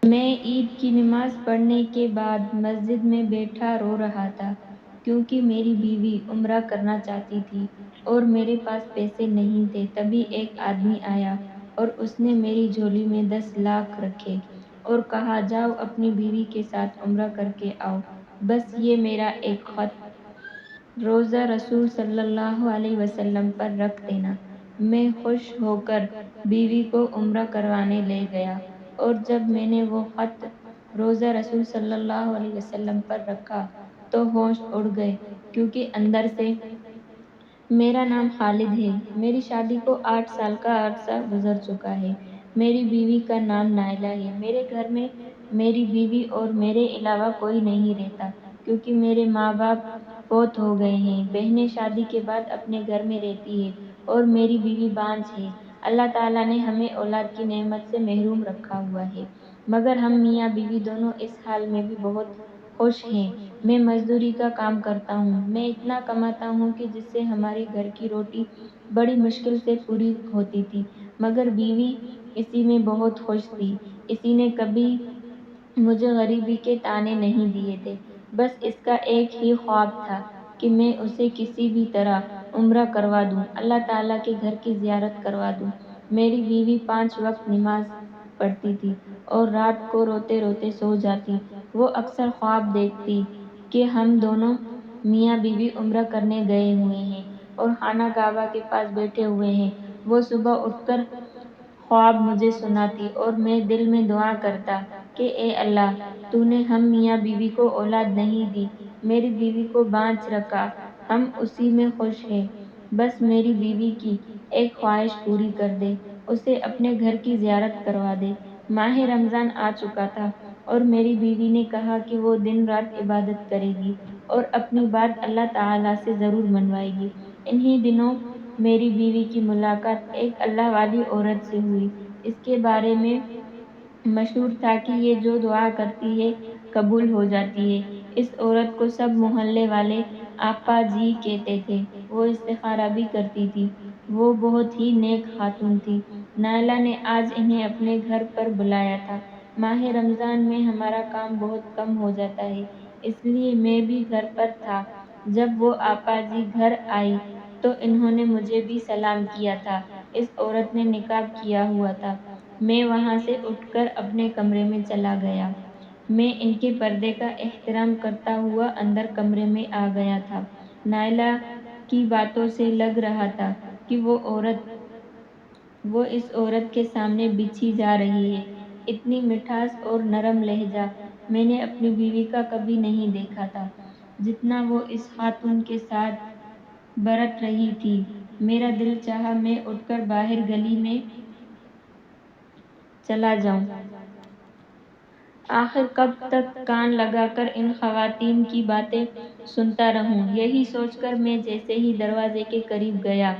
میں عید کی نماز پڑھنے کے بعد مسجد میں بیٹھا رو رہا تھا کیونکہ میری بیوی عمرہ کرنا چاہتی تھی اور میرے پاس پیسے نہیں تھے۔ تبھی ایک آدمی آیا اور اس نے میری جھولی میں 10 لاکھ رکھے اور کہا جاؤ اپنی بیوی کے ساتھ عمرہ کر کے آؤ، بس یہ میرا ایک خط روزہ رسول صلی اللہ علیہ وسلم پر رکھ دینا۔ میں خوش ہو کر بیوی کو عمرہ کروانے لے گیا اور جب میں نے وہ خط روزہ رسول صلی اللہ علیہ وسلم پر رکھا تو ہوش اڑ گئے، کیونکہ اندر سے میرا نام خالد ہے۔ میری شادی کو 8 سال کا عرصہ گزر چکا ہے۔ میری بیوی کا نام نائلہ ہے۔ میرے گھر میں میری بیوی اور میرے علاوہ کوئی نہیں رہتا، کیونکہ میرے ماں باپ فوت ہو گئے ہیں۔ بہنیں شادی کے بعد اپنے گھر میں رہتی ہیں اور میری بیوی بانجھ ہے۔ اللہ تعالیٰ نے ہمیں اولاد کی نعمت سے محروم رکھا ہوا ہے، مگر ہم میاں بیوی دونوں اس حال میں بھی بہت خوش ہیں۔ میں مزدوری کا کام کرتا ہوں۔ میں اتنا کماتا ہوں کہ جس سے ہمارے گھر کی روٹی بڑی مشکل سے پوری ہوتی تھی، مگر بیوی اسی میں بہت خوش تھی۔ اسی نے کبھی مجھے غریبی کے طعنے نہیں دیے تھے۔ بس اس کا ایک ہی خواب تھا کہ میں اسے کسی بھی طرح عمرہ کروا دوں، اللہ تعالیٰ کے گھر کی زیارت کروا دوں۔ میری بیوی 5 وقت نماز پڑھتی تھی اور رات کو روتے روتے سو جاتی۔ وہ اکثر خواب دیکھتی کہ ہم دونوں میاں بیوی عمرہ کرنے گئے ہوئے ہیں اور خانہ کعبہ کے پاس بیٹھے ہوئے ہیں۔ وہ صبح اٹھ کر خواب مجھے سناتی اور میں دل میں دعا کرتا کہ اے اللہ، تو نے ہم میاں بیوی کو اولاد نہیں دی، میری بیوی کو بانجھ رکھا، ہم اسی میں خوش ہیں، بس میری بیوی کی ایک خواہش پوری کر دے، اسے اپنے گھر کی زیارت کروا دے۔ ماہ رمضان آ چکا تھا اور میری بیوی نے کہا کہ وہ دن رات عبادت کرے گی اور اپنی بات اللہ تعالیٰ سے ضرور منوائے گی۔ انہی دنوں میری بیوی کی ملاقات ایک اللہ والی عورت سے ہوئی۔ اس کے بارے میں مشہور تھا کہ یہ جو دعا کرتی ہے قبول ہو جاتی ہے۔ اس عورت کو سب محلے والے آپا جی کہتے تھے۔ وہ استخارہ بھی کرتی تھی۔ وہ بہت ہی نیک خاتون تھی۔ نائلہ نے آج انہیں اپنے گھر پر بلایا تھا۔ ماہ رمضان میں ہمارا کام بہت کم ہو جاتا ہے، اس لیے میں بھی گھر پر تھا۔ جب وہ آپا جی گھر آئی تو انہوں نے مجھے بھی سلام کیا تھا۔ اس عورت نے نقاب کیا ہوا تھا۔ میں وہاں سے اٹھ کر اپنے کمرے میں چلا گیا۔ میں ان کے پردے کا احترام کرتا ہوا اندر کمرے میں آ گیا تھا۔ نائلہ کی باتوں سے لگ رہا تھا کہ وہ اس عورت کے سامنے بچھی جا رہی ہے۔ اتنی مٹھاس اور نرم لہجہ میں نے اپنی بیوی کا کبھی نہیں دیکھا تھا جتنا وہ اس خاتون کے ساتھ برت رہی تھی۔ میرا دل چاہا میں اٹھ کر باہر گلی میں چلا جاؤں۔ آخر کب تک کان لگا کر ان خواتین کی باتیں سنتا رہوں؟ یہی سوچ کر میں جیسے ہی دروازے کے قریب گیا،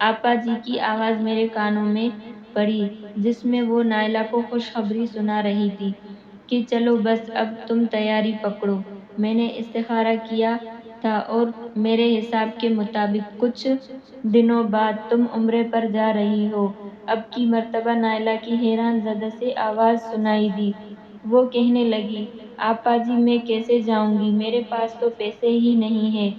آپا جی کی آواز میرے کانوں میں پڑی، جس میں وہ نائلہ کو خوشخبری سنا رہی تھی کہ چلو بس اب تم تیاری پکڑو۔ میں نے استخارہ کیا تھا اور میرے حساب کے مطابق کچھ دنوں بعد تم عمرے پر جا رہی ہو۔ اب کی مرتبہ نائلہ کی حیران زدہ سے آواز سنائی دی۔ وہ کہنے لگی، آپا جی میں کیسے جاؤں گی؟ میرے پاس تو پیسے ہی نہیں ہیں،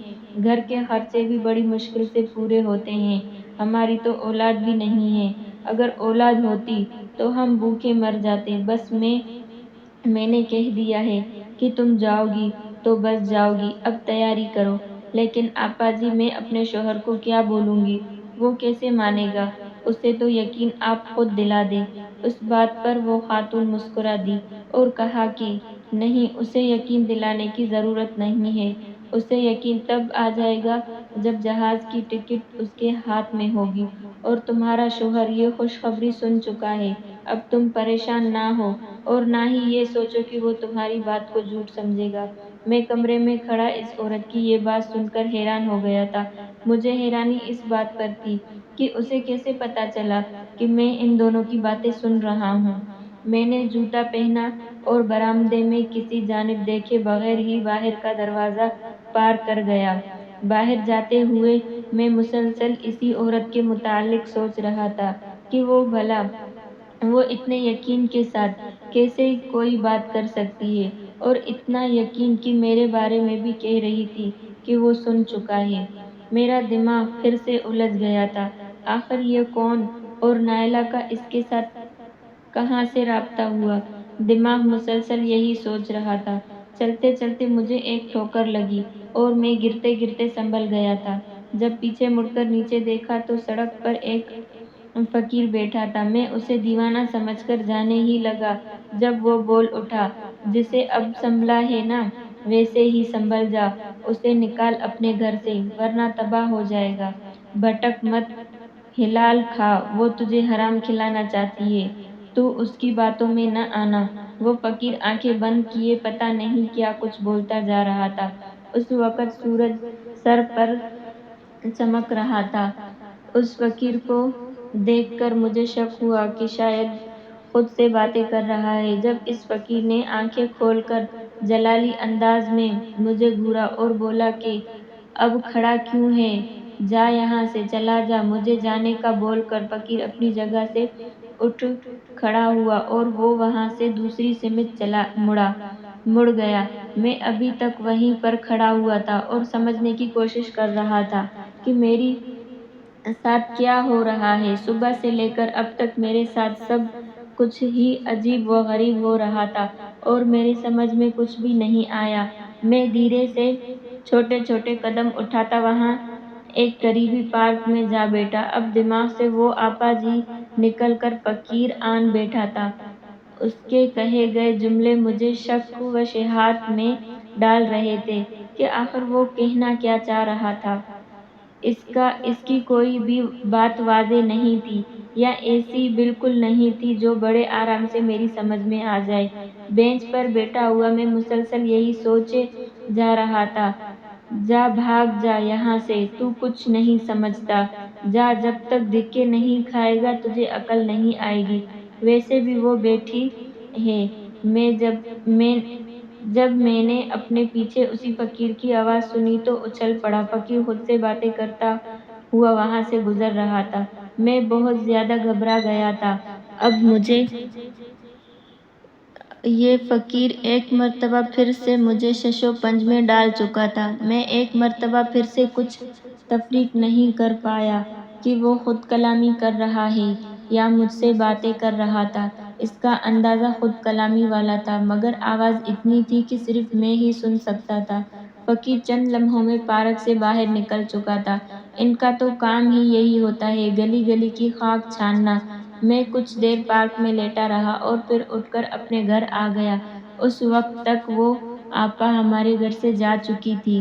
گھر کے خرچے بھی بڑی مشکل سے پورے ہوتے ہیں، ہماری تو اولاد بھی نہیں ہے، اگر اولاد ہوتی تو ہم بھوکے مر جاتے۔ بس میں نے کہہ دیا ہے کہ تم جاؤ گی تو بس جاؤ گی، اب تیاری کرو۔ لیکن آپا جی میں اپنے شوہر کو کیا بولوں گی؟ وہ کیسے مانے گا؟ اسے تو یقین آپ خود دلا دیں۔ اس بات پر وہ خاتون مسکرا دی اور کہا کہ نہیں، اسے یقین دلانے کی ضرورت نہیں ہے، اسے یقین تب آ جائے گا جب جہاز کی ٹکٹ اس کے ہاتھ میں ہوگی اور تمہارا شوہر یہ خوشخبری سن چکا ہے۔ اب تم پریشان نہ ہو اور نہ ہی یہ سوچو کہ وہ تمہاری بات کو جھوٹ سمجھے گا۔ میں کمرے میں کھڑا اس عورت کی یہ بات سن کر حیران ہو گیا تھا۔ مجھے حیرانی اس بات پر تھی کہ اسے کیسے پتہ چلا کہ میں ان دونوں کی باتیں سن رہا ہوں۔ میں نے جوتا پہنا اور برآمدے میں کسی جانب دیکھے بغیر ہی باہر کا دروازہ پار کر گیا۔ باہر جاتے ہوئے میں مسلسل اسی عورت کے متعلق سوچ رہا تھا کہ وہ بھلا وہ اتنے یقین کے ساتھ کیسے کوئی بات کر سکتی ہے، اور اتنا یقین کہ میرے بارے میں بھی کہہ رہی تھی کہ وہ سن چکا ہے۔ میرا دماغ پھر سے الجھ گیا تھا۔ آخر یہ کون، اور نائلہ کا اس کے ساتھ کہاں سے رابطہ ہوا؟ دماغ مسلسل یہی سوچ رہا تھا۔ چلتے چلتے مجھے ایک ٹھوکر لگی اور میں گرتے گرتے سنبھل گیا تھا۔ جب پیچھے مڑ کر نیچے دیکھا تو سڑک پر ایک فقیر بیٹھا تھا۔ میں اسے دیوانہ سمجھ کر جانے ہی لگا جب وہ بول اٹھا، جسے اب سنبھلا ہے نا، ویسے ہی سنبھل جا، اسے نکال اپنے گھر سے، ورنہ تباہ ہو جائے گا۔ بھٹک مت، حلال کھا، وہ تجھے حرام کھلانا چاہتی ہے، تو اس کی باتوں میں نہ آنا۔ وہ فقیر آنکھیں بند کیے پتہ نہیں کیا کچھ بولتا جا رہا تھا۔ اس وقت سورج سر پر چمک رہا تھا۔ اس فقیر کو دیکھ کر مجھے شک ہوا کہ شاید خود سے باتیں کر رہا ہے۔ جب اس فقیر نے آنکھیں کھول کر جلالی انداز میں مجھے گھورا اور بولا کہ اب کھڑا کیوں ہے، جا یہاں سے، چلا جا، مجھے جانے کا بول کر فقیر اپنی جگہ سے اٹھ کھڑا ہوا اور وہ وہاں سے دوسری سمت مڑ گیا۔ میں ابھی تک وہیں پر کھڑا ہوا تھا اور سمجھنے کی کوشش کر رہا تھا کہ میری ساتھ کیا ہو رہا ہے۔ صبح سے لے کر اب تک میرے ساتھ سب کچھ ہی عجیب و غریب ہو رہا تھا اور میری سمجھ میں کچھ بھی نہیں آیا۔ میں دھیرے سے چھوٹے چھوٹے قدم اٹھاتا وہاں ایک قریبی پارک میں جا بیٹھا۔ اب دماغ سے وہ آپا جی نکل کر فقیر آن بیٹھا تھا۔ اس کے کہے گئے جملے مجھے شک و شبہات میں ڈال رہے تھے کہ آخر وہ کہنا کیا چاہ رہا تھا۔ اس کی کوئی بھی بات واضح نہیں تھی یا ایسی بالکل نہیں تھی جو بڑے آرام سے میری سمجھ میں آ جائے۔ بینچ پر بیٹھا ہوا میں مسلسل یہی سوچے جا رہا تھا، جا بھاگ جا یہاں سے، تو کچھ نہیں سمجھتا، جا، جب تک دھکے نہیں کھائے گا تجھے عقل نہیں آئے گی۔ ویسے بھی وہ بیٹھی ہے۔ جب میں نے اپنے پیچھے اسی فقیر کی آواز سنی تو اچھل پڑا۔ فقیر خود سے باتیں کرتا ہوا وہاں سے گزر رہا تھا۔ میں بہت زیادہ گھبرا گیا تھا۔ اب مجھے یہ فقیر ایک مرتبہ پھر سے مجھے شش و پنج میں ڈال چکا تھا۔ میں ایک مرتبہ پھر سے کچھ تفریق نہیں کر پایا کہ وہ خود کلامی کر رہا ہے یا مجھ سے باتیں کر رہا تھا۔ اس کا اندازہ خود کلامی والا تھا، مگر آواز اتنی تھی کہ صرف میں ہی سن سکتا تھا۔ فقیر چند لمحوں میں پارک سے باہر نکل چکا تھا۔ ان کا تو کام ہی یہی ہوتا ہے، گلی گلی کی خاک چھاننا۔ میں کچھ دیر پارک میں لیٹا رہا اور پھر اٹھ کر اپنے گھر آ گیا۔ اس وقت تک وہ آپا ہمارے گھر سے جا چکی تھی۔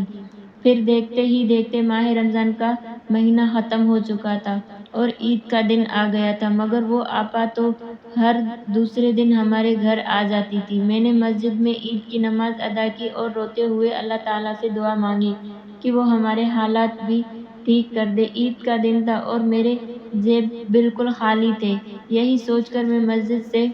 پھر دیکھتے ہی دیکھتے ماہ رمضان کا مہینہ ختم ہو چکا تھا اور عید کا دن آ گیا تھا، مگر وہ آپا تو ہر دوسرے دن ہمارے گھر آ جاتی تھی۔ میں نے مسجد میں عید کی نماز ادا کی اور روتے ہوئے اللہ تعالیٰ سے دعا مانگی کہ وہ ہمارے حالات بھی ٹھیک کر دے۔ عید کا دن تھا اور میرے جیب بالکل خالی تھے۔ یہی سوچ کر میں مسجد سے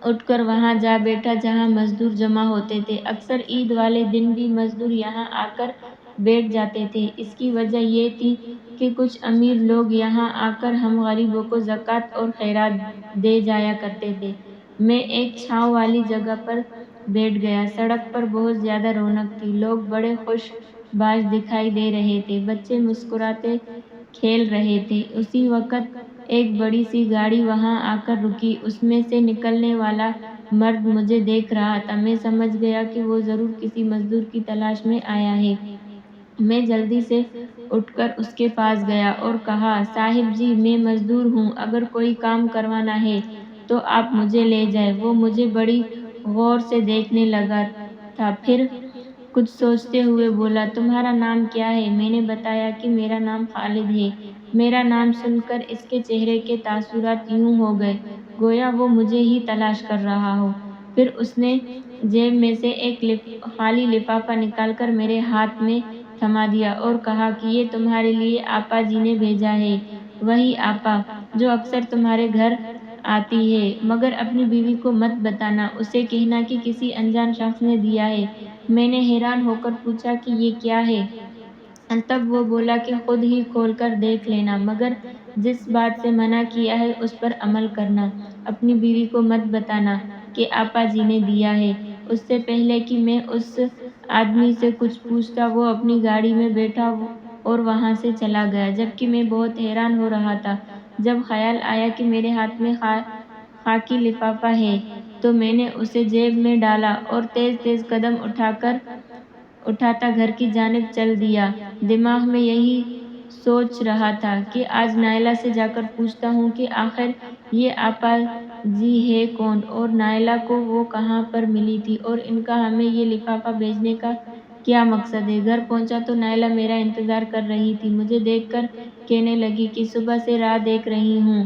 اٹھ کر وہاں جا بیٹھا جہاں مزدور جمع ہوتے تھے۔ اکثر عید والے دن بھی مزدور یہاں آ کر بیٹھ جاتے تھے۔ اس کی وجہ یہ تھی کہ کچھ امیر لوگ یہاں آ کر ہم غریبوں کو زکوٰۃ اور خیرات دے جایا کرتے تھے۔ میں ایک چھاؤں والی جگہ پر بیٹھ گیا۔ سڑک پر بہت زیادہ رونق تھی، لوگ بڑے خوش باش دکھائی دے رہے تھے، بچے مسکراتے کھیل رہے تھے۔ اسی وقت ایک بڑی سی گاڑی وہاں آ کر رکی۔ اس میں سے نکلنے والا مرد مجھے دیکھ رہا تھا۔ میں سمجھ گیا کہ وہ ضرور کسی مزدور کی تلاش میں آیا ہے۔ میں جلدی سے اٹھ کر اس کے پاس گیا اور کہا، صاحب جی، میں مزدور ہوں، اگر کوئی کام کروانا ہے تو آپ مجھے لے جائیں۔ وہ مجھے بڑی غور سے دیکھنے لگا تھا، پھر کچھ سوچتے ہوئے بولا، تمہارا نام کیا ہے؟ میں نے بتایا کہ میرا نام خالد ہے۔ میرا نام سن کر اس کے چہرے کے تاثرات یوں ہو گئے گویا وہ مجھے ہی تلاش کر رہا ہو۔ پھر اس نے جیب میں سے ایک خالی لفافہ نکال کر میرے ہاتھ میں تھما دیا اور کہا کہ یہ تمہارے لیے آپا جی نے بھیجا ہے، وہی آپا جو اکثر تمہارے گھر آتی ہے، مگر اپنی بیوی کو مت بتانا، اسے کہنا کہ کسی انجان شخص نے دیا ہے۔ میں نے حیران ہو کر پوچھا کہ یہ کیا ہے؟ تب وہ بولا کہ خود ہی کھول کر دیکھ لینا، مگر جس بات سے منع کیا ہے اس پر عمل کرنا۔ اپنی بیوی کو مت بتانا کہ آپا جی نے دیا ہے۔ اس سے پہلے کہ میں اس آدمی سے کچھ پوچھتا وہ اپنی گاڑی میں بیٹھا اور وہاں سے چلا گیا، جبکہ میں بہت حیران ہو رہا تھا۔ جب خیال آیا کہ میرے ہاتھ میں خاکی لفافہ ہے تو میں نے اسے جیب میں ڈالا اور تیز تیز قدم اٹھاتا گھر کی جانب چل دیا۔ دماغ میں یہی سوچ رہا تھا کہ آج نائلہ سے جا کر پوچھتا ہوں کہ آخر یہ آپا جی ہے کون، اور نائلہ کو وہ کہاں پر ملی تھی، اور ان کا ہمیں یہ لفافہ بھیجنے کا کیا مقصد ہے۔ گھر پہنچا تو نائلہ میرا انتظار کر رہی تھی۔ مجھے دیکھ کر کہنے لگی کہ صبح سے راہ دیکھ رہی ہوں،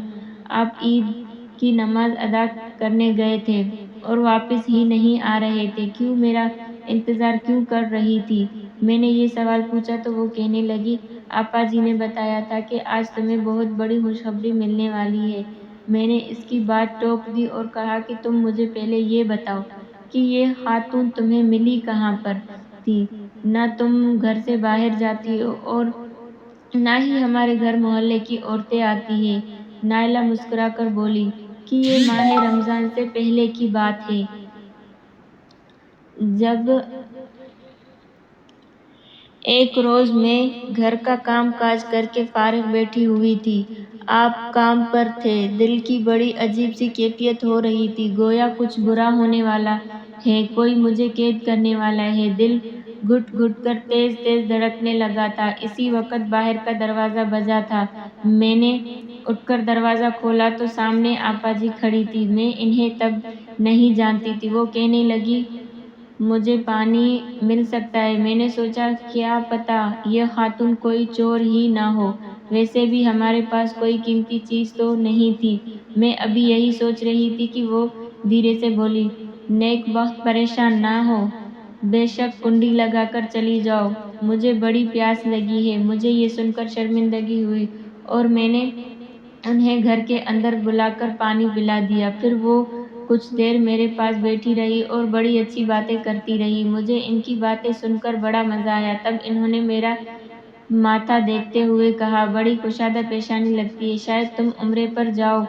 آپ عید کی نماز ادا کرنے گئے تھے اور واپس ہی نہیں آ رہے تھے، کیوں، میرا انتظار کیوں کر رہی تھی؟ میں نے یہ سوال پوچھا تو وہ کہنے لگی، آپا جی نے بتایا تھا کہ آج تمہیں بہت بڑی خوشخبری ملنے والی ہے۔ میں نے اس کی بات ٹوک دی اور کہا کہ تم مجھے پہلے یہ بتاؤ کہ یہ خاتون تمہیں ملی کہاں پر تھی؟ نہ تم گھر سے باہر جاتی ہو اور نہ ہی ہمارے گھر محلے کی عورتیں آتی ہیں۔ نائلہ مسکرا کر بولی کہ یہ ماہ رمضان سے پہلے کی بات ہے، جب ایک روز میں گھر کا کام کاج کر کے فارغ بیٹھی ہوئی تھی، آپ کام پر تھے، دل کی بڑی عجیب سی کیفیت ہو رہی تھی، گویا کچھ برا ہونے والا ہے، کوئی مجھے قید کرنے والا ہے، دل گھٹ گھٹ کر تیز تیز دھڑکنے لگا تھا۔ اسی وقت باہر کا دروازہ بجا تھا۔ میں نے اٹھ کر دروازہ کھولا تو سامنے آپا جی کھڑی تھیں۔ میں انہیں تب نہیں جانتی تھی۔ وہ کہنے لگی، مجھے پانی مل سکتا ہے؟ میں نے سوچا کیا پتہ یہ خاتون کوئی چور ہی نہ ہو، ویسے بھی ہمارے پاس کوئی قیمتی چیز تو نہیں تھی۔ میں ابھی یہی سوچ رہی تھی کہ وہ دھیرے سے بولی، نیک بخت پریشان نہ ہو، بے شک کنڈی لگا کر چلی جاؤ، مجھے بڑی پیاس لگی ہے۔ مجھے یہ سن کر شرمندگی ہوئی اور میں نے انہیں گھر کے اندر بلا کر پانی پلا دیا۔ پھر وہ کچھ دیر میرے پاس بیٹھی رہی اور بڑی اچھی باتیں کرتی رہی۔ مجھے ان کی باتیں سن کر بڑا مزہ آیا۔ تب انہوں نے میرا ماتھا دیکھتے ہوئے کہا، بڑی کشادہ پیشانی لگتی ہے، شاید تم عمرے پر جاؤ۔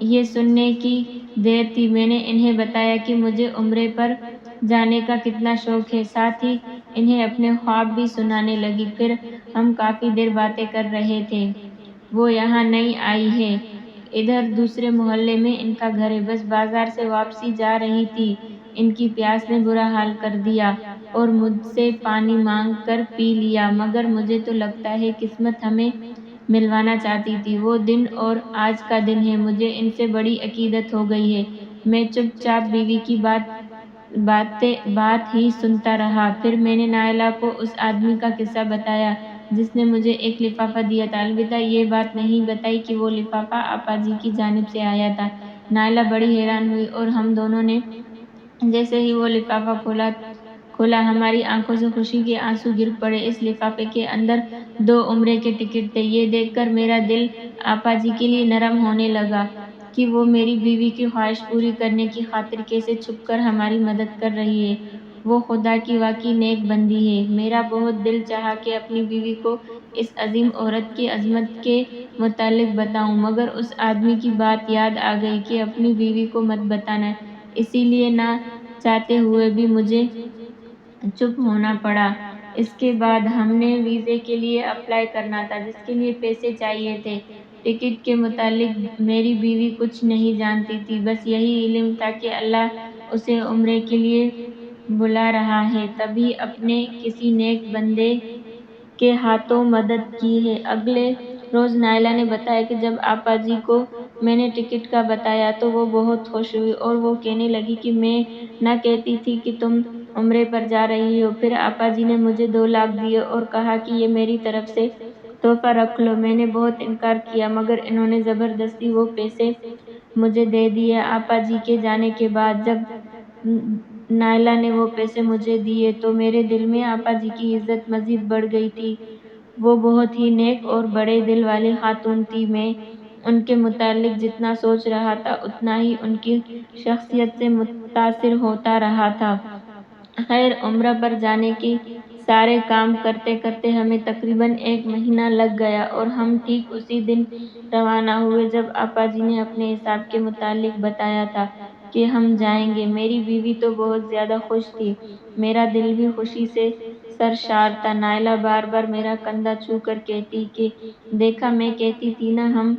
یہ سننے کی دیر تھی۔ میں نے انہیں بتایا کہ مجھے عمرے پر جانے کا کتنا شوق ہے، ساتھ ہی انہیں اپنے خواب بھی سنانے لگی۔ پھر ہم کافی دیر باتیں کر رہے تھے۔ وہ یہاں نئی آئی ہے، ادھر دوسرے محلے میں ان کا گھر ہے، بس بازار سے واپسی جا رہی تھی، ان کی پیاس نے برا حال کر دیا اور مجھ سے پانی مانگ کر پی لیا، مگر مجھے تو لگتا ہے قسمت ہمیں ملوانا چاہتی تھی۔ وہ دن اور آج کا دن ہے، مجھے ان سے بڑی عقیدت ہو گئی ہے۔ میں چپ چاپ بیوی کی بات ہی سنتا رہا۔ پھر میں نے نائلہ کو اس آدمی کا قصہ بتایا جس نے مجھے ایک لفافہ دیا تھا، البتہ یہ بات نہیں بتائی کہ وہ لفافہ آپا جی کی جانب سے آیا تھا۔ نائلہ بڑی حیران ہوئی اور ہم دونوں نے جیسے ہی وہ لفافہ کھولا ہماری آنکھوں سے خوشی کے آنسو گر پڑے۔ اس لفافے کے اندر 2 عمرے کے ٹکٹ تھے۔ یہ دیکھ کر میرا دل آپا جی کے لیے نرم ہونے لگا کہ وہ میری بیوی کی خواہش پوری کرنے کی خاطر کیسے چھپ کر ہماری مدد کر رہی ہے۔ وہ خدا کی واقعی نیک بندی ہے۔ میرا بہت دل چاہا کہ اپنی بیوی کو اس عظیم عورت کی عظمت کے متعلق بتاؤں، مگر اس آدمی کی بات یاد آ گئی کہ اپنی بیوی کو مت بتانا، اسی لیے نہ چاہتے ہوئے بھی مجھے چپ ہونا پڑا۔ اس کے بعد ہم نے ویزے کے لیے اپلائی کرنا تھا، جس کے لیے پیسے چاہیے تھے۔ ٹکٹ کے متعلق میری بیوی کچھ نہیں جانتی تھی، بس یہی علم تھا کہ اللہ اسے عمرے کے لیے بلا رہا ہے، تبھی اپنے کسی نیک بندے کے ہاتھوں مدد کی ہے۔ اگلے روز نائلہ نے بتایا کہ جب آپا جی کو میں نے ٹکٹ کا بتایا تو وہ بہت خوش ہوئی اور وہ کہنے لگی کہ میں نہ کہتی تھی کہ تم عمرے پر جا رہی ہو۔ پھر آپا جی نے مجھے 2 لاکھ دیے اور کہا کہ یہ میری طرف سے تحفہ رکھ لو۔ میں نے بہت انکار کیا، مگر انہوں نے زبردستی وہ پیسے مجھے دے دیے۔ آپا جی کے جانے کے بعد جب نائلہ نے وہ پیسے مجھے دیے تو میرے دل میں آپا جی کی عزت مزید بڑھ گئی تھی۔ وہ بہت ہی نیک اور بڑے دل والی خاتون تھی۔ میں ان کے متعلق جتنا سوچ رہا تھا اتنا ہی ان کی شخصیت سے متاثر ہوتا رہا تھا۔ خیر، عمرہ پر جانے کی سارے کام کرتے کرتے ہمیں تقریباً 1 مہینہ لگ گیا اور ہم ٹھیک اسی دن روانہ ہوئے جب آپا جی نے اپنے حساب کے متعلق بتایا تھا کہ ہم جائیں گے۔ میری بیوی تو بہت زیادہ خوش تھی، میرا دل بھی خوشی سے سرشار تھا۔ نائلہ بار بار میرا کندھا چھو کر کہتی کہ دیکھا، میں کہتی تھی نا ہم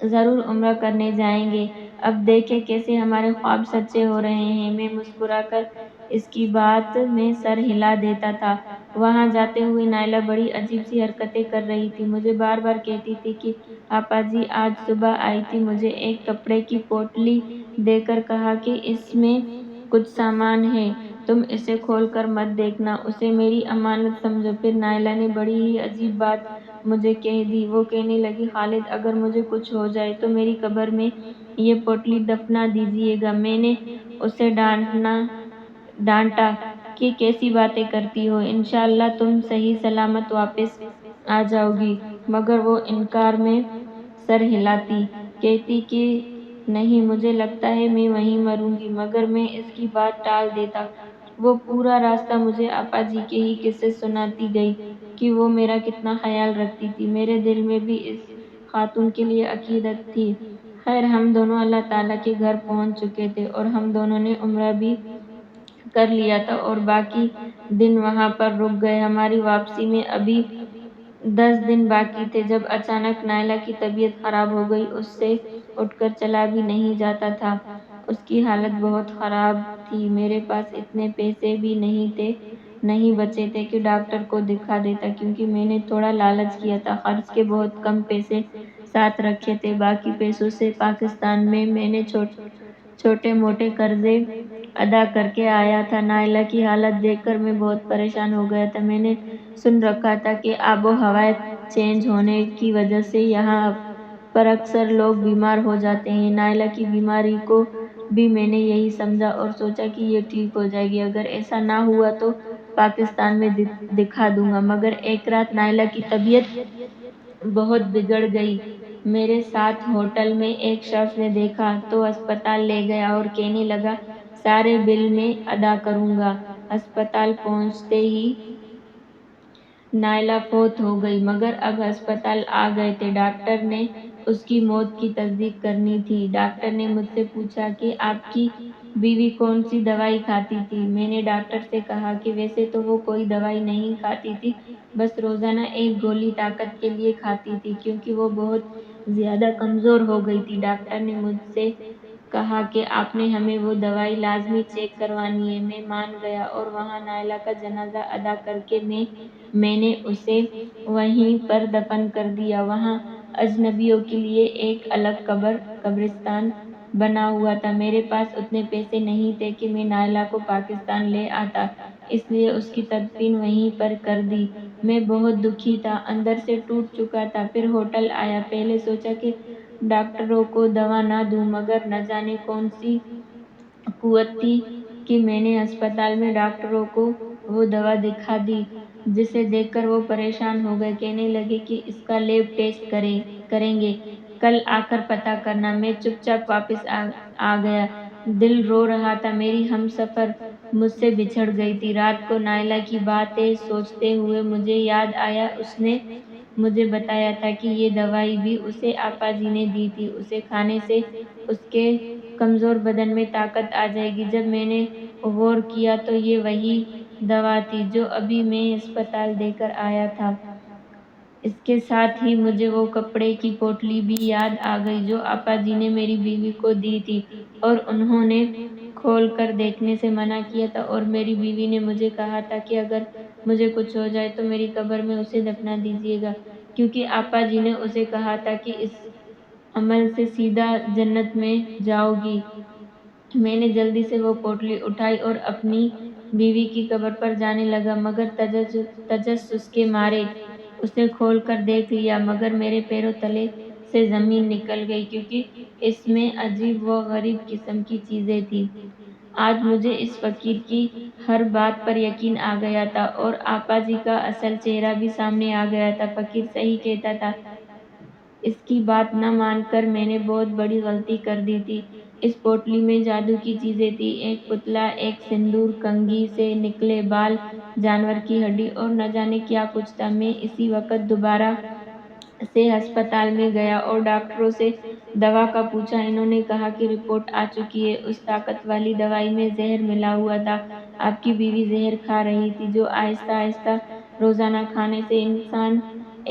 ضرور عمرہ کرنے جائیں گے، اب دیکھیں کیسے ہمارے خواب سچے ہو رہے ہیں۔ میں مسکرا کر اس کی بات میں سر ہلا دیتا تھا۔ وہاں جاتے ہوئے نائلہ بڑی عجیب سی حرکتیں کر رہی تھی، مجھے بار بار کہتی تھی کہ آپا جی آج صبح آئی تھی، مجھے ایک کپڑے کی پوٹلی دے کر کہا کہ اس میں کچھ سامان ہے، تم اسے کھول کر مت دیکھنا، اسے میری امانت سمجھو۔ پھر نائلہ نے بڑی ہی عجیب بات مجھے کہہ دی، وہ کہنے لگی خالد اگر مجھے کچھ ہو جائے تو میری قبر میں یہ پوٹلی دفنا دیجیے گا۔ میں نے اسے ڈانٹا کہ کیسی باتیں کرتی ہو، انشاءاللہ تم صحیح سلامت واپس آ جاؤ گی، مگر وہ انکار میں سر ہلاتی، کہتی کہ نہیں مجھے لگتا ہے میں وہیں مروں گی، مگر میں اس کی بات ٹال دیتا۔ وہ پورا راستہ مجھے آپا جی کے ہی قصے سناتی گئی کہ وہ میرا کتنا خیال رکھتی تھی، میرے دل میں بھی اس خاتون کے لیے عقیدت تھی۔ خیر ہم دونوں اللہ تعالیٰ کے گھر پہنچ چکے تھے اور ہم دونوں نے عمرہ بھی کر لیا تھا اور باقی دن وہاں پر رک گئے۔ ہماری واپسی میں ابھی 10 دن باقی تھے جب اچانک نائلہ کی طبیعت خراب ہو گئی، اس سے اٹھ کر چلا بھی نہیں جاتا تھا، اس کی حالت بہت خراب تھی۔ میرے پاس اتنے پیسے بھی نہیں بچے تھے کہ ڈاکٹر کو دکھا دیتا، کیونکہ میں نے تھوڑا لالچ کیا تھا، خرچ کے بہت کم پیسے ساتھ رکھے تھے، باقی پیسوں سے پاکستان میں نے چھوٹے موٹے قرضے ادا کر کے آیا تھا۔ نائلہ کی حالت دیکھ کر میں بہت پریشان ہو گیا تھا۔ میں نے سن رکھا تھا کہ آب و ہوا چینج ہونے کی وجہ سے یہاں پر اکثر لوگ بیمار ہو جاتے ہیں۔ نائلہ کی بیماری کو بھی میں نے یہی سمجھا اور سوچا کہ یہ ٹھیک ہو جائے گی، اگر ایسا نہ ہوا تو پاکستان میں دکھا دوں گا۔ مگر ایک رات نائلہ کی طبیعت بہت بگڑ گئی۔ میرے ساتھ ہوٹل میں ایک شخص نے دیکھا تو ہسپتال لے گیا اور کہنے لگا سارے بل میں ادا کروں گا۔ ہسپتال پہنچتے ہی نائلہ فوت ہو گئی، مگر اب ہسپتال آ گئے تھے، ڈاکٹر نے اس کی موت کی تصدیق کرنی تھی۔ ڈاکٹر نے مجھ سے پوچھا کہ آپ کی بیوی کون سی دوائی کھاتی تھی؟ میں نے ڈاکٹر سے کہا کہ ویسے تو وہ کوئی دوائی نہیں کھاتی تھی، بس روزانہ ایک گولی طاقت کے لیے کھاتی تھی، کیونکہ وہ بہت زیادہ کمزور ہو گئی تھی۔ ڈاکٹر نے مجھ سے کہا کہ آپ نے ہمیں وہ دوائی لازمی چیک کروانی ہے۔ میں مان گیا اور وہاں نائلہ کا جنازہ ادا کر کے میں نے اسے وہیں پر دفن کر دیا۔ وہاں اجنبیوں کے لیے ایک الگ قبرستان بنا ہوا تھا۔ میرے پاس اتنے پیسے نہیں تھے کہ میں نائلہ کو پاکستان لے آتا، اس لیے اس کی تدفین وہیں پر کر دی۔ میں بہت دکھی تھا، اندر سے ٹوٹ چکا تھا۔ پھر ہوٹل آیا، پہلے سوچا کہ ڈاکٹروں کو دوا نہ دوں، مگر نہ جانے کون سی قوت تھی کہ میں نے ہسپتال میں ڈاکٹروں کو وہ دوا دکھا دی، جسے دیکھ کر وہ پریشان ہو گئے، کہنے لگے کہ اس کا لیب ٹیسٹ کریں گے، کل آ کر پتہ کرنا۔ میں چپ چاپ واپس آ گیا، دل رو رہا تھا، میری ہمسفر مجھ سے بچھڑ گئی تھی۔ رات کو نائلہ کی باتیں سوچتے ہوئے مجھے یاد آیا اس نے مجھے بتایا تھا کہ یہ دوائی بھی اسے آپا جی نے دی تھی، اسے کھانے سے اس کے کمزور بدن میں طاقت آ جائے گی۔ جب میں نے غور کیا تو یہ وہی دوا تھی جو ابھی میں ہسپتال دے کر آیا تھا۔ اس کے ساتھ ہی مجھے وہ کپڑے کی پوٹلی بھی یاد آ گئی جو آپا جی نے میری بیوی کو دی تھی اور انہوں نے کھول کر دیکھنے سے منع کیا تھا، اور میری بیوی نے مجھے کہا تھا کہ اگر مجھے کچھ ہو جائے تو میری قبر میں اسے دفنا دیجیے گا، کیونکہ آپا جی نے اسے کہا تھا کہ اس عمل سے سیدھا جنت میں جاؤ گی۔ میں نے جلدی سے وہ پوٹلی اٹھائی اور اپنی بیوی کی قبر پر جانے لگا، مگر تجسس کے مارے اسے کھول کر دیکھ لیا، مگر میرے پیروں تلے سے زمین نکل گئی، کیونکہ اس میں عجیب و غریب قسم کی چیزیں تھیں۔ آج مجھے اس فقیر کی ہر بات پر یقین آ گیا تھا اور آپا جی کا اصل چہرہ بھی سامنے آ گیا تھا۔ فقیر صحیح کہتا تھا، اس کی بات نہ مان کر میں نے بہت بڑی غلطی کر دی تھی۔ اس پوٹلی میں جادو کی چیزیں تھی، ایک پتلا، ایک سندور، کنگھی سے نکلے بال، جانور کی ہڈی اور نہ جانے کیا کچھ تھا۔ میں اسی وقت دوبارہ سے ہسپتال میں گیا اور ڈاکٹروں سے دوا کا پوچھا۔ انہوں نے کہا کہ رپورٹ آ چکی ہے، اس طاقت والی دوائی میں زہر ملا ہوا تھا۔ آپ کی بیوی زہر کھا رہی تھی، جو آہستہ آہستہ روزانہ کھانے سے انسان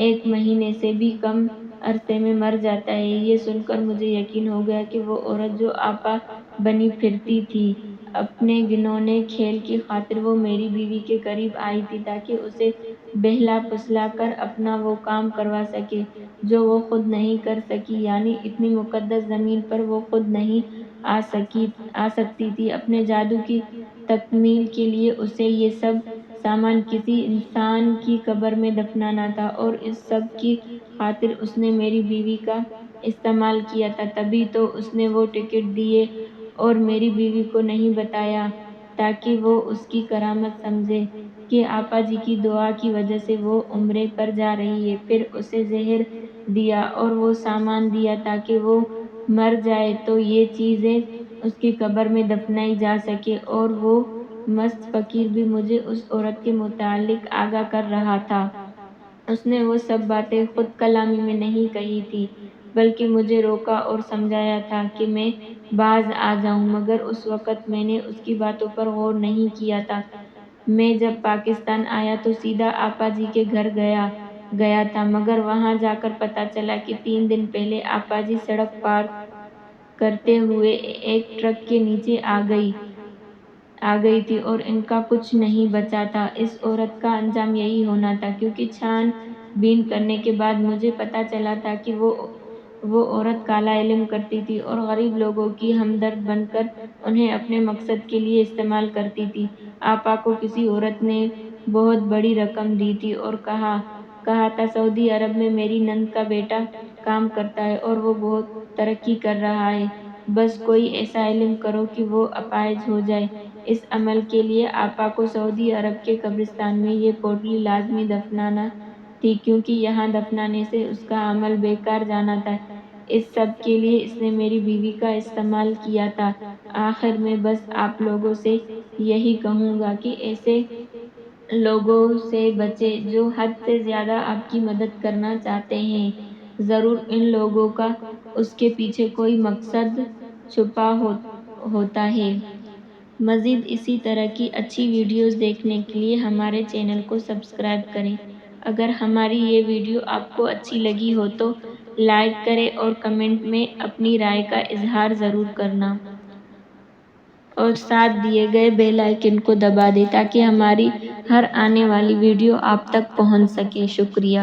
1 مہینے سے بھی کم عرصے میں مر جاتا ہے۔ یہ سن کر مجھے یقین ہو گیا کہ وہ عورت جو آپا بنی پھرتی تھی، اپنے گھنونے کھیل کی خاطر وہ میری بیوی کے قریب آئی تھی تاکہ اسے بہلا پھسلا کر اپنا وہ کام کروا سکے جو وہ خود نہیں کر سکی، یعنی اتنی مقدس زمین پر وہ خود نہیں آ سکتی تھی۔ اپنے جادو کی تکمیل کے لیے اسے یہ سب سامان کسی انسان کی قبر میں دفنانا تھا، اور اس سب کی خاطر اس نے میری بیوی کا استعمال کیا تھا۔ تبھی تو اس نے وہ ٹکٹ دیے اور میری بیوی کو نہیں بتایا تاکہ وہ اس کی کرامت سمجھے کہ آپا جی کی دعا کی وجہ سے وہ عمرے پر جا رہی ہے۔ پھر اسے زہر دیا اور وہ سامان دیا تاکہ وہ مر جائے تو یہ چیزیں اس کی قبر میں دفنائی جا سکے، اور وہ مست فقیر بھی مجھے اس عورت کے متعلق آگاہ کر رہا تھا۔ اس نے وہ سب باتیں خود کلامی میں نہیں کہی تھی، بلکہ مجھے روکا اور سمجھایا تھا کہ میں باز آ جاؤں، مگر اس وقت میں نے اس کی باتوں پر غور نہیں کیا تھا۔ میں جب پاکستان آیا تو سیدھا آپا جی کے گھر گیا تھا، مگر وہاں جا کر پتہ چلا کہ 3 دن پہلے آپا جی سڑک پار کرتے ہوئے ایک ٹرک کے نیچے آ گئی تھی اور ان کا کچھ نہیں بچا تھا۔ اس عورت کا انجام یہی ہونا تھا، کیونکہ چھان بین کرنے کے بعد مجھے پتہ چلا تھا کہ وہ عورت کالا علم کرتی تھی اور غریب لوگوں کی ہمدرد بن کر انہیں اپنے مقصد کے لیے استعمال کرتی تھی۔ آپا کو کسی عورت نے بہت بڑی رقم دی تھی اور کہا تھا سعودی عرب میں میری نند کا بیٹا کام کرتا ہے اور وہ بہت ترقی کر رہا ہے، بس کوئی ایسا علم کرو کہ وہ اپاہج ہو جائے۔ اس عمل کے لیے آپا کو سعودی عرب کے قبرستان میں یہ پوٹلی لازمی دفنانا تھی، کیونکہ یہاں دفنانے سے اس کا عمل بیکار جانا تھا۔ اس سب کے لیے اس نے میری بیوی کا استعمال کیا تھا۔ آخر میں بس آپ لوگوں سے یہی کہوں گا کہ ایسے لوگوں سے بچیں جو حد سے زیادہ آپ کی مدد کرنا چاہتے ہیں۔ ضرور ان لوگوں کا اس کے پیچھے کوئی مقصد چھپا ہوتا ہے۔ مزید اسی طرح کی اچھی ویڈیوز دیکھنے کے لیے ہمارے چینل کو سبسکرائب کریں۔ اگر ہماری یہ ویڈیو آپ کو اچھی لگی ہو تو لائک کریں اور کمنٹ میں اپنی رائے کا اظہار ضرور کرنا، اور ساتھ دیے گئے بیل آئیکن کو دبا دیں تاکہ ہماری ہر آنے والی ویڈیو آپ تک پہنچ سکے۔ شکریہ۔